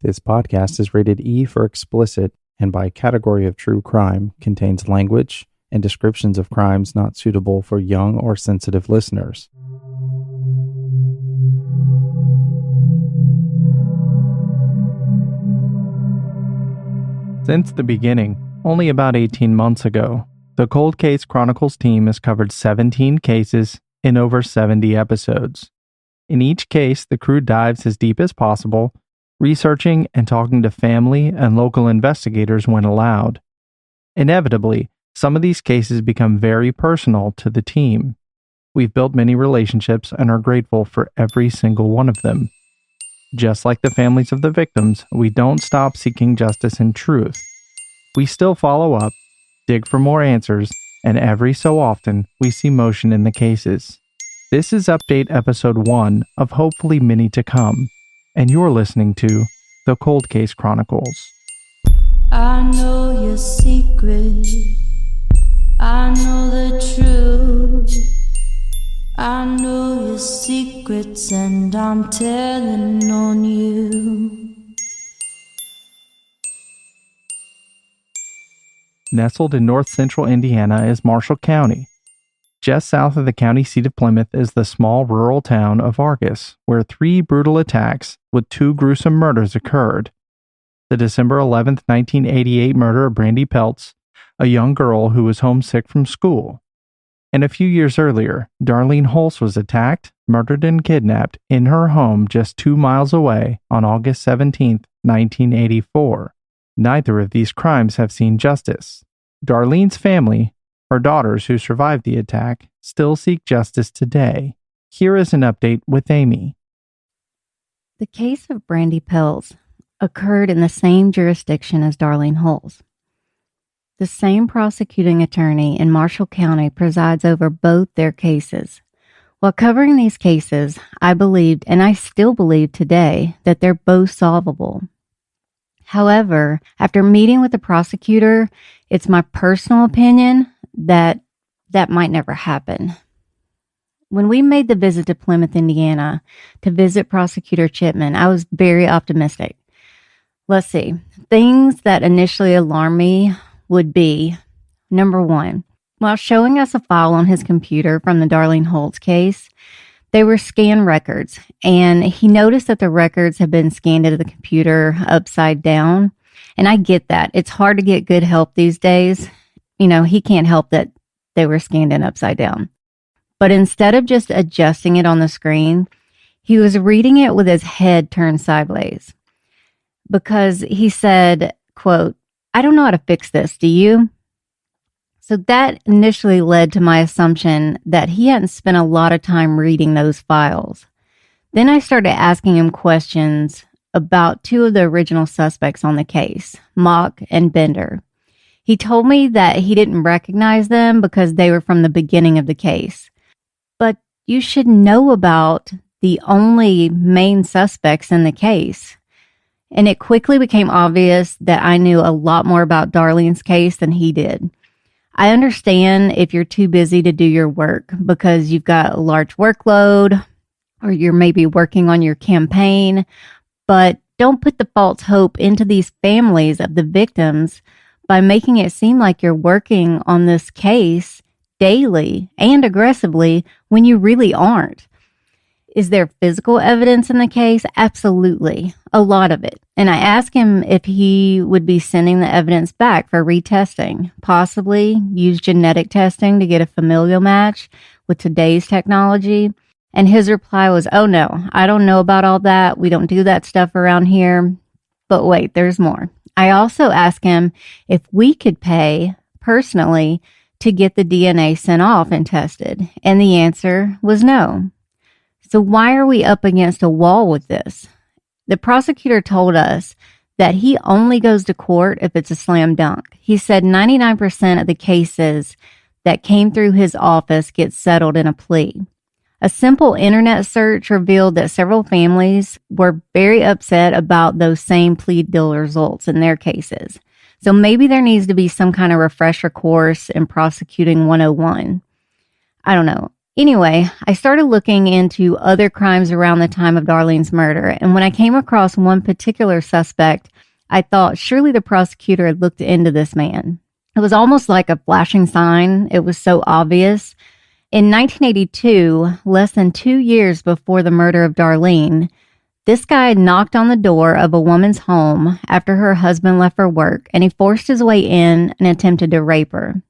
This podcast is rated E for explicit and by category of true crime contains language and descriptions of crimes not suitable for young or sensitive listeners. Since the beginning, only about 18 months ago, the Cold Case Chronicles team has covered 17 cases in over 70 episodes. In each case, the crew dives as deep as possible, researching and talking to family and local investigators when allowed. Inevitably, some of these cases become very personal to the team. We've built many relationships and are grateful for every single one of them. Just like the families of the victims, we don't stop seeking justice and truth. We still follow up, dig for more answers, and every so often, we see motion in the cases. This is Update Episode 1 of hopefully many to come, and you're listening to The Cold Case Chronicles. I know your secret, I know the truth, I know your secrets and I'm telling on you. Nestled in north central Indiana is Marshall County. Just south of the county seat of Plymouth is the small rural town of Argus, where 3 brutal attacks with 2 gruesome murders occurred. The December 11, 1988 murder of Brandy Peltz, a young girl who was homesick from school. And a few years earlier, Darlene Holtz was attacked, murdered, and kidnapped in her home just 2 miles away on August 17, 1984. Neither of these crimes have seen justice. Darlene's family, her daughters who survived the attack, still seek justice today. Here is an update with Amy. The case of Brandy Peltz occurred in the same jurisdiction as Darlene Holtz. The same prosecuting attorney in Marshall County presides over both their cases. While covering these cases, I believed, and I still believe today, that they're both solvable. However, after meeting with the prosecutor, it's my personal opinion that might never happen. When we made the visit to Plymouth, Indiana, to visit Prosecutor Chipman, I was very optimistic. Let's see. Things that initially alarmed me would be, number 1, while showing us a file on his computer from the Darlene Holtz case, they were scanned records, and he noticed that the records had been scanned into the computer upside down. And I get that. It's hard to get good help these days. You know, he can't help that they were scanned in upside down. But instead of just adjusting it on the screen, he was reading it with his head turned sideways. Because he said, quote, "I don't know how to fix this, do you?" So that initially led to my assumption that he hadn't spent a lot of time reading those files. Then I started asking him questions about 2 of the original suspects on the case, Mock and Bender. He told me that he didn't recognize them because they were from the beginning of the case. But you should know about the only main suspects in the case. And it quickly became obvious that I knew a lot more about Darlene's case than he did. I understand if you're too busy to do your work because you've got a large workload or you're maybe working on your campaign, but don't put the false hope into these families of the victims by making it seem like you're working on this case daily and aggressively when you really aren't. Is there physical evidence in the case? Absolutely. A lot of it. And I asked him if he would be sending the evidence back for retesting, possibly use genetic testing to get a familial match with today's technology. And his reply was, "Oh no, I don't know about all that. We don't do that stuff around here." But wait, there's more. I also asked him if we could pay personally to get the DNA sent off and tested. And the answer was no. So why are we up against a wall with this? The prosecutor told us that he only goes to court if it's a slam dunk. He said 99% of the cases that came through his office get settled in a plea. A simple internet search revealed that several families were very upset about those same plea deal results in their cases. So maybe there needs to be some kind of refresher course in prosecuting 101. I don't know. Anyway, I started looking into other crimes around the time of Darlene's murder, and when I came across one particular suspect, I thought surely the prosecutor had looked into this man. It was almost like a flashing sign. It was so obvious. In 1982, less than 2 years before the murder of Darlene, this guy knocked on the door of a woman's home after her husband left for work, and he forced his way in and attempted to rape her.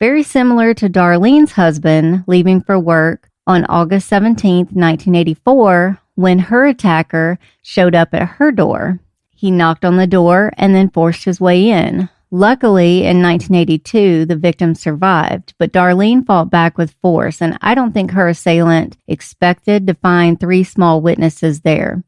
Very similar to Darlene's husband leaving for work on August 17, 1984, when her attacker showed up at her door. He knocked on the door and then forced his way in. Luckily, in 1982, the victim survived, but Darlene fought back with force, and I don't think her assailant expected to find 3 small witnesses there.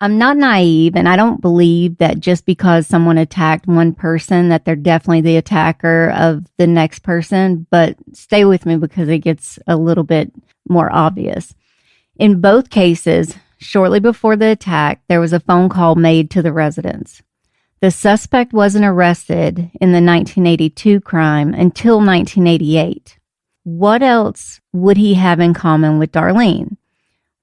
I'm not naive, and I don't believe that just because someone attacked one person that they're definitely the attacker of the next person, but stay with me because it gets a little bit more obvious. In both cases, shortly before the attack, there was a phone call made to the residence. The suspect wasn't arrested in the 1982 crime until 1988. What else would he have in common with Darlene?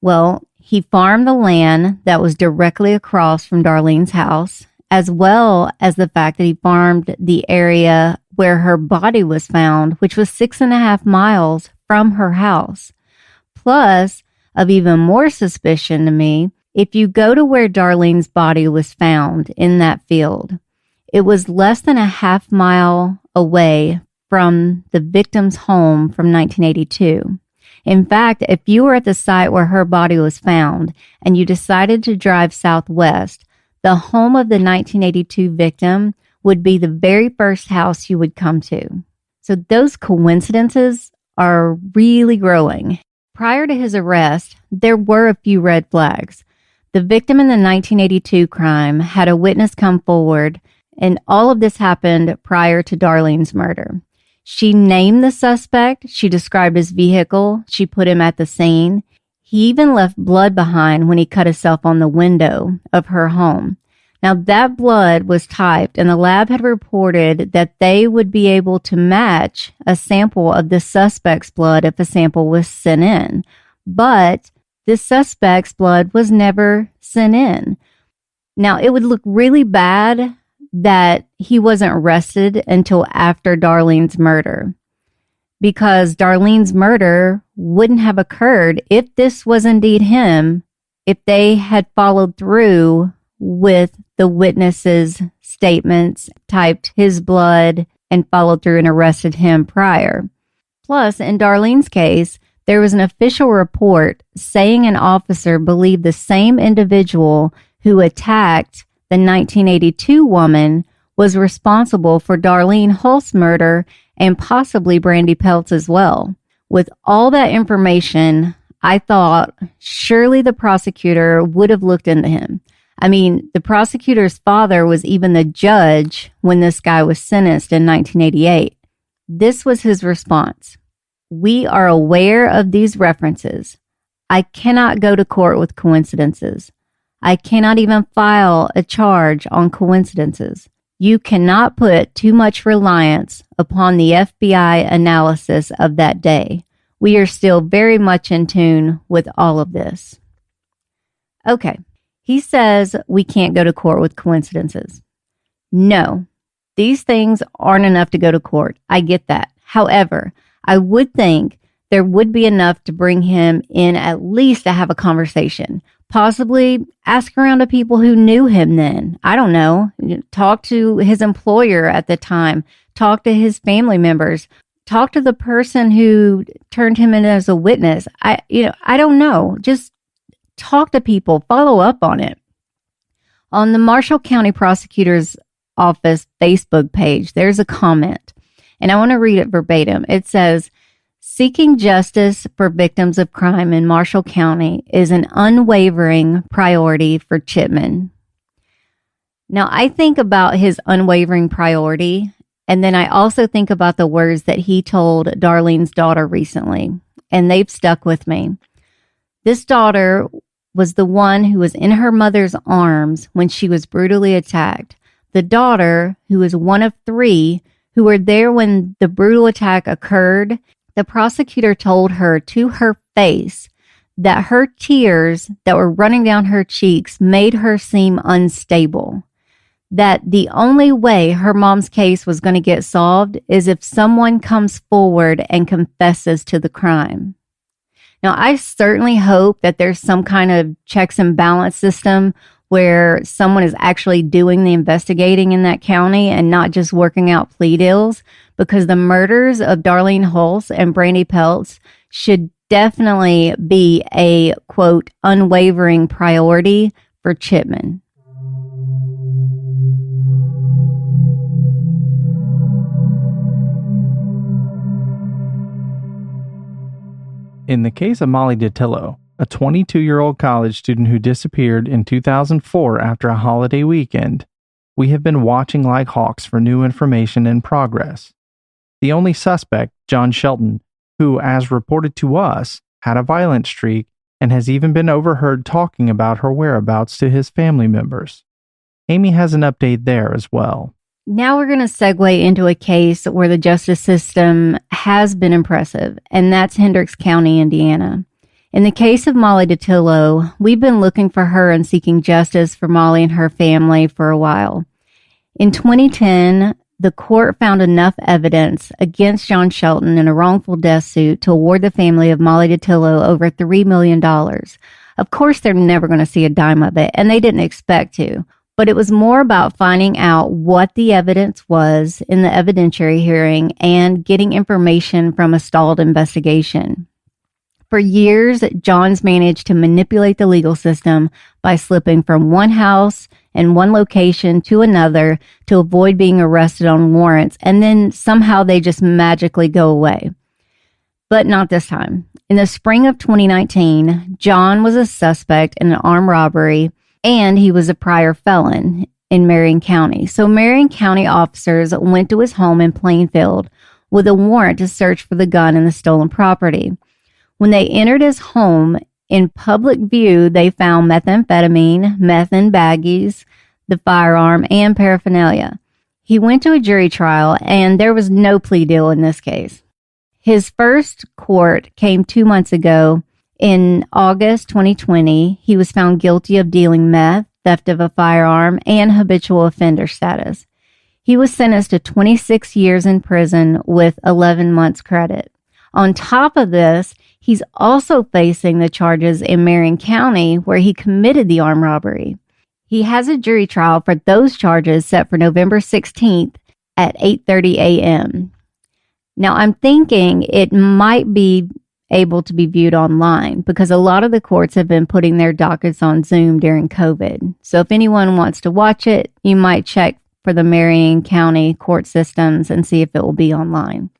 Well, he farmed the land that was directly across from Darlene's house, as well as the fact that he farmed the area where her body was found, which was 6.5 miles from her house. Plus, of even more suspicion to me, if you go to where Darlene's body was found in that field, it was less than a half mile away from the victim's home from 1982. In fact, if you were at the site where her body was found and you decided to drive southwest, the home of the 1982 victim would be the very first house you would come to. So those coincidences are really growing. Prior to his arrest, there were a few red flags. The victim in the 1982 crime had a witness come forward, and all of this happened prior to Darlene's murder. She named the suspect, she described his vehicle, she put him at the scene. He even left blood behind when he cut himself on the window of her home. Now, that blood was typed, and the lab had reported that they would be able to match a sample of the suspect's blood if a sample was sent in. But this suspect's blood was never sent in. Now, it would look really bad that he wasn't arrested until after Darlene's murder, because Darlene's murder wouldn't have occurred if this was indeed him, if they had followed through with the witnesses' statements, typed his blood, and followed through and arrested him prior. Plus, in Darlene's case, there was an official report saying an officer believed the same individual who attacked the 1982 woman was responsible for Darlene Hulst's murder and possibly Brandy Peltz as well. With all that information, I thought surely the prosecutor would have looked into him. I mean, the prosecutor's father was even the judge when this guy was sentenced in 1988. This was his response. We are aware of these references. I cannot go to court with coincidences. I cannot even file a charge on coincidences. You cannot put too much reliance upon the FBI analysis of that day. We are still very much in tune with all of this. Okay, he says we can't go to court with coincidences. No, these things aren't enough to go to court. I get that. However, I would think there would be enough to bring him in at least to have a conversation. Possibly ask around to people who knew him then. I don't know. Talk to his employer at the time. Talk to his family members. Talk to the person who turned him in as a witness. I don't know. Just talk to people. Follow up on it. On the Marshall County Prosecutor's Office Facebook page, there's a comment, and I want to read it verbatim. It says, "Seeking justice for victims of crime in Marshall County is an unwavering priority for Chipman." Now, I think about his unwavering priority, and then I also think about the words that he told Darlene's daughter recently, and they've stuck with me. This daughter was the one who was in her mother's arms when she was brutally attacked. The daughter, who is one of 3 who were there when the brutal attack occurred, The prosecutor told her to her face that her tears that were running down her cheeks made her seem unstable. That the only way her mom's case was going to get solved is if someone comes forward and confesses to the crime. Now, I certainly hope that there's some kind of checks and balance system where someone is actually doing the investigating in that county and not just working out plea deals, because the murders of Darlene Hulse and Brandy Peltz should definitely be a, quote, unwavering priority for Chipman. In the case of Molly Datillo, a 22-year-old college student who disappeared in 2004 after a holiday weekend, we have been watching like hawks for new information and progress. The only suspect, John Shelton, who, as reported to us, had a violent streak and has even been overheard talking about her whereabouts to his family members. Amy has an update there as well. Now we're going to segue into a case where the justice system has been impressive, and that's Hendricks County, Indiana. In the case of Molly Datillo, we've been looking for her and seeking justice for Molly and her family for a while. In 2010, the court found enough evidence against John Shelton in a wrongful death suit to award the family of Molly Datillo over $3 million. Of course, they're never going to see a dime of it, and they didn't expect to. But it was more about finding out what the evidence was in the evidentiary hearing and getting information from a stalled investigation. For years, John's managed to manipulate the legal system by slipping from one house and one location to another to avoid being arrested on warrants, and then somehow they just magically go away. But not this time. In the spring of 2019, John was a suspect in an armed robbery, and he was a prior felon in Marion County. So Marion County officers went to his home in Plainfield with a warrant to search for the gun and the stolen property. When they entered his home, in public view, they found methamphetamine, meth in baggies, the firearm, and paraphernalia. He went to a jury trial, and there was no plea deal in this case. His first court came 2 months ago. In August 2020, he was found guilty of dealing meth, theft of a firearm, and habitual offender status. He was sentenced to 26 years in prison with 11 months credit. On top of this, he's also facing the charges in Marion County where he committed the armed robbery. He has a jury trial for those charges set for November 16th at 8:30 a.m. Now, I'm thinking it might be able to be viewed online because a lot of the courts have been putting their dockets on Zoom during COVID. So if anyone wants to watch it, you might check for the Marion County court systems and see if it will be online.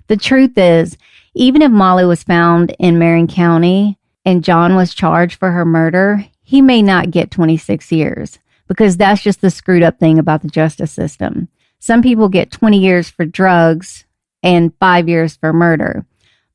The truth is, even if Molly was found in Marion County and John was charged for her murder, he may not get 26 years because that's just the screwed up thing about the justice system. Some people get 20 years for drugs and 5 years for murder.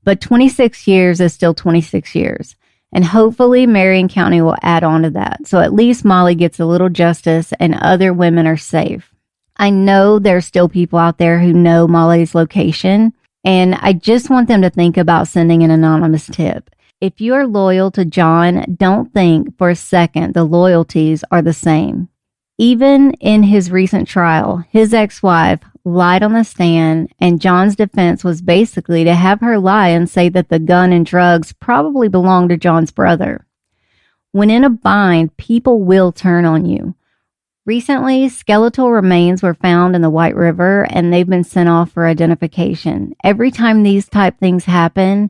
But 26 years is still 26 years. And hopefully Marion County will add on to that. So at least Molly gets a little justice and other women are safe. I know there's still people out there who know Molly's location. And I just want them to think about sending an anonymous tip. If you are loyal to John, don't think for a second the loyalties are the same. Even in his recent trial, his ex-wife lied on the stand, and John's defense was basically to have her lie and say that the gun and drugs probably belonged to John's brother. When in a bind, people will turn on you. Recently, skeletal remains were found in the White River, and they've been sent off for identification. Every time these type things happen,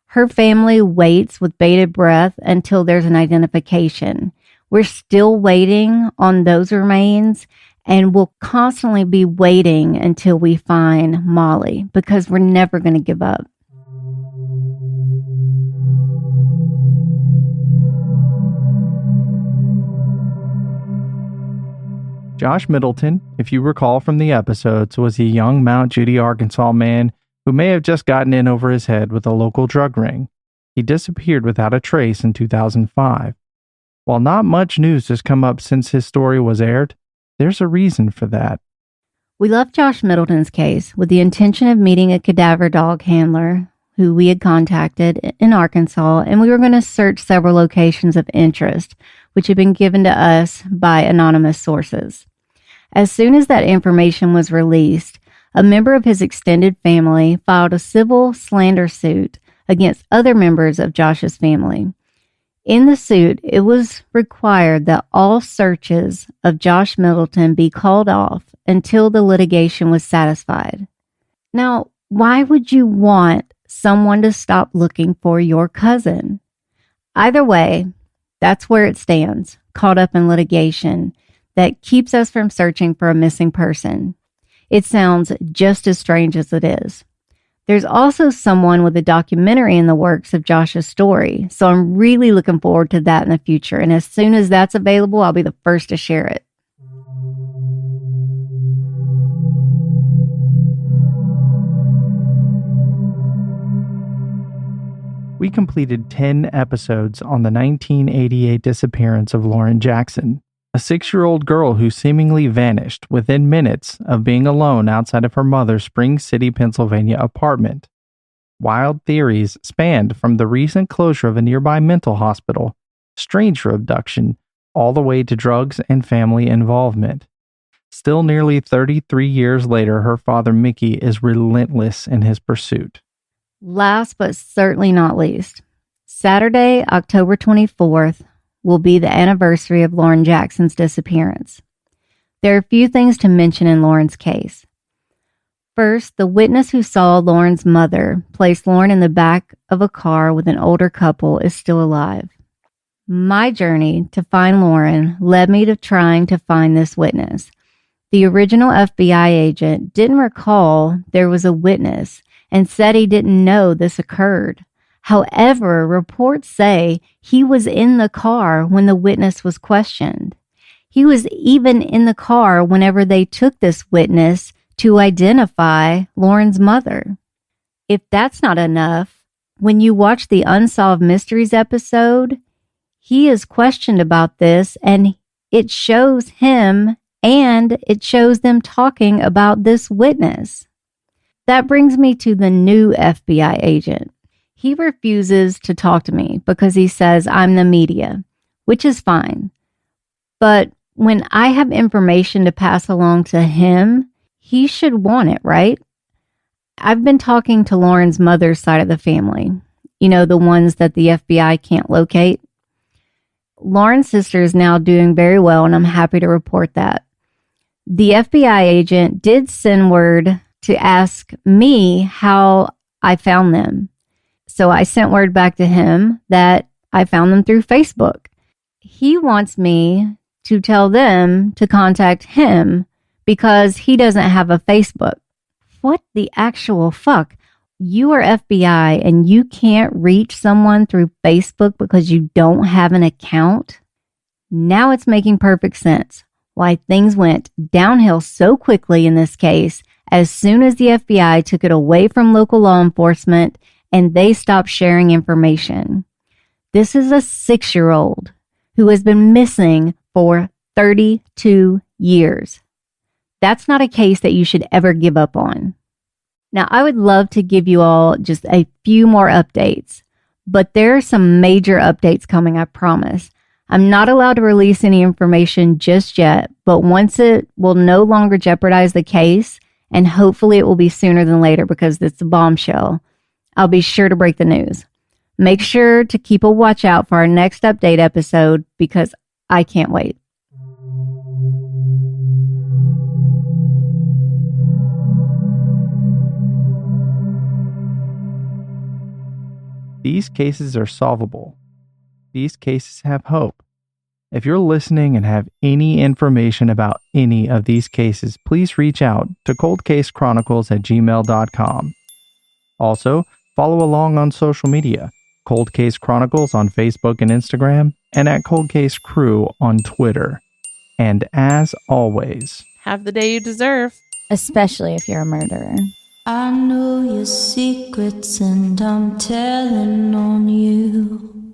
her family waits with bated breath until there's an identification. We're still waiting on those remains, and we'll constantly be waiting until we find Molly because we're never going to give up. Josh Middleton, if you recall from the episodes, was a young Mount Judy, Arkansas man who may have just gotten in over his head with a local drug ring. He disappeared without a trace in 2005. While not much news has come up since his story was aired, there's a reason for that. We left Josh Middleton's case with the intention of meeting a cadaver dog handler who we had contacted in Arkansas, and we were going to search several locations of interest, which had been given to us by anonymous sources. As soon as that information was released, a member of his extended family filed a civil slander suit against other members of Josh's family. In the suit, it was required that all searches of Josh Middleton be called off until the litigation was satisfied. Now, why would you want someone to stop looking for your cousin? Either way, that's where it stands, caught up in litigation that keeps us from searching for a missing person. It sounds just as strange as it is. There's also someone with a documentary in the works of Josh's story, so I'm really looking forward to that in the future, and as soon as that's available, I'll be the first to share it. We completed 10 episodes on the 1988 disappearance of Lauren Jackson, a 6-year-old girl who seemingly vanished within minutes of being alone outside of her mother's Spring City, Pennsylvania apartment. Wild theories spanned from the recent closure of a nearby mental hospital, stranger abduction, all the way to drugs and family involvement. Still nearly 33 years later, her father Mickey is relentless in his pursuit. Last but certainly not least, Saturday, October 24th, will be the anniversary of Lauren Jackson's disappearance. There are a few things to mention in Lauren's case. First, the witness who saw Lauren's mother place Lauren in the back of a car with an older couple is still alive. My journey to find Lauren led me to trying to find this witness. The original FBI agent didn't recall there was a witness and said he didn't know this occurred. However, reports say he was in the car when the witness was questioned. He was even in the car whenever they took this witness to identify Lauren's mother. If that's not enough, when you watch the Unsolved Mysteries episode, he is questioned about this, and it shows him and it shows them talking about this witness. That brings me to the new FBI agent. He refuses to talk to me because he says I'm the media, which is fine. But when I have information to pass along to him, he should want it, right? I've been talking to Lauren's mother's side of the family. You know, the ones that the FBI can't locate. Lauren's sister is now doing very well, and I'm happy to report that. The FBI agent did send word to ask me how I found them. So I sent word back to him that I found them through Facebook. He wants me to tell them to contact him because he doesn't have a Facebook. What the actual fuck? You are FBI and you can't reach someone through Facebook because you don't have an account? Now it's making perfect sense why things went downhill so quickly in this case as soon as the FBI took it away from local law enforcement and they stopped sharing information. This is a 6-year-old who has been missing for 32 years. That's not a case that you should ever give up on. Now, I would love to give you all just a few more updates, but there are some major updates coming, I promise. I'm not allowed to release any information just yet, but once it will no longer jeopardize the case, and hopefully it will be sooner than later because it's a bombshell, I'll be sure to break the news. Make sure to keep a watch out for our next update episode because I can't wait. These cases are solvable. These cases have hope. If you're listening and have any information about any of these cases, please reach out to coldcasechronicles@gmail.com. Also, follow along on social media, Cold Case Chronicles on Facebook and Instagram, and at Cold Case Crew on Twitter. And as always, have the day you deserve. Especially if you're a murderer. I know your secrets and I'm telling on you.